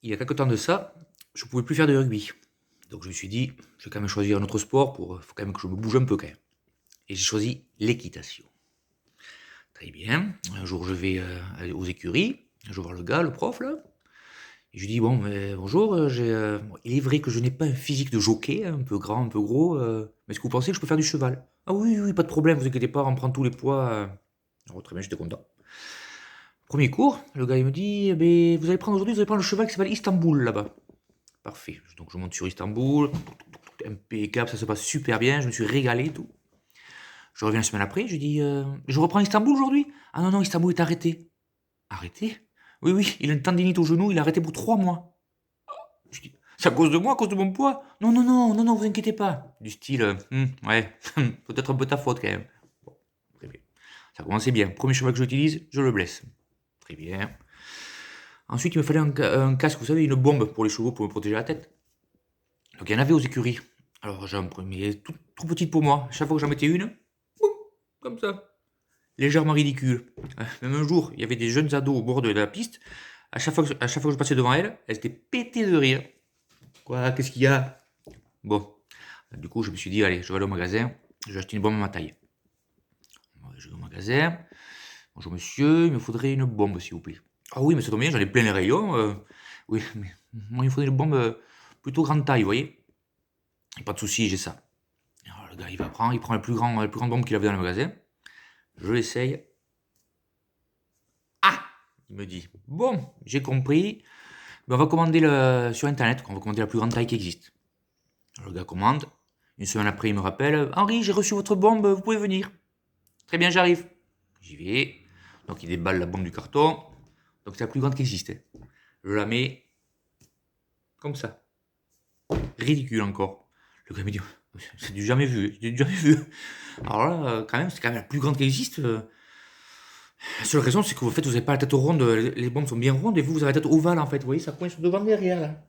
il y a quelque temps de ça, je pouvais plus faire de rugby. Donc je me suis dit: «Je vais quand même choisir un autre sport pour, faut quand même que je me bouge un peu quand même» et j'ai choisi l'équitation. Très bien. Un jour, je vais, aller aux écuries, je vais voir le gars, le prof là et je lui dis: «Bon, beh, bonjour, bon, il est vrai que je n'ai pas un physique de jockey, hein, un peu grand, un peu gros, mais est-ce que vous pensez que je peux faire du cheval?» «Ah oui, oui, pas de problème, vous inquiétez pas, on prend tous les poids», oh très bien, j'étais content. Premier cours, le gars il me dit: «Eh beh, vous allez prendre aujourd'hui, vous allez prendre le cheval qui s'appelle Istanbul là-bas». Parfait. Donc je monte sur Istanbul, impeccable, ça se passe super bien, je me suis régalé et tout. Je reviens la semaine après, je lui dis: «Je reprends Istanbul aujourd'hui?» «Ah non, non, Istanbul est arrêté». «Arrêté?» «Oui, oui, il a une tendinite au genou, il est arrêté pour 3 mois». Je dis: «C'est à cause de moi, à cause de mon poids?» «Non, non, non, non, non, vous inquiétez pas». Du style, ouais, peut-être un peu ta faute quand même. Bon, très bien. Ça commençait bien. Premier cheval que j'utilise, je le blesse. Très bien. Ensuite, il me fallait un casque, vous savez, une bombe pour les chevaux pour me protéger la tête. Donc il y en avait aux écuries. Alors j'en prenais toute trop petite pour moi. Chaque fois que j'en mettais une, boum, comme ça, légèrement ridicule. Même un jour, il y avait des jeunes ados au bord de la piste. À chaque fois que je passais devant elles étaient pétées de rire. Quoi? Qu'est-ce qu'il y a? Bon, du coup, je me suis dit: «Allez, je vais aller au magasin, je vais acheter une bombe à ma taille». Ouais, je vais au magasin: «Bonjour monsieur, il me faudrait une bombe s'il vous plaît». «Ah oui, mais ça tombe bien, j'en ai plein les rayons, oui, mais moi il me faudrait une bombe, plutôt grande taille, vous voyez?» «Pas de souci, j'ai ça». Alors le gars, il va prendre, il prend la plus grande bombe qu'il avait dans le magasin. Je l'essaye. «Ah!» Il me dit: «Bon, j'ai compris, mais on va commander sur internet, on va commander la plus grande taille qui existe». Alors le gars commande. Une semaine après, il me rappelle: «Henri, j'ai reçu votre bombe, vous pouvez venir». «Très bien, j'arrive». J'y vais. Donc il déballe la bombe du carton. Donc c'est la plus grande qui existe, hein. Je la mets comme ça. Ridicule encore. Le gars me dit: «C'est du jamais vu, c'est du jamais vu». Alors là, quand même, c'est quand même la plus grande qui existe. La seule raison, c'est que, en fait, vous avez pas la tête ronde, les bombes sont bien rondes et vous, vous avez la tête ovale, en fait. Vous voyez, ça coince devant derrière, là.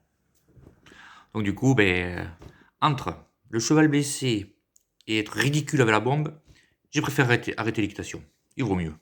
Donc du coup, ben, entre le cheval blessé et être ridicule avec la bombe, j'ai préféré arrêter l'équitation. Il vaut mieux.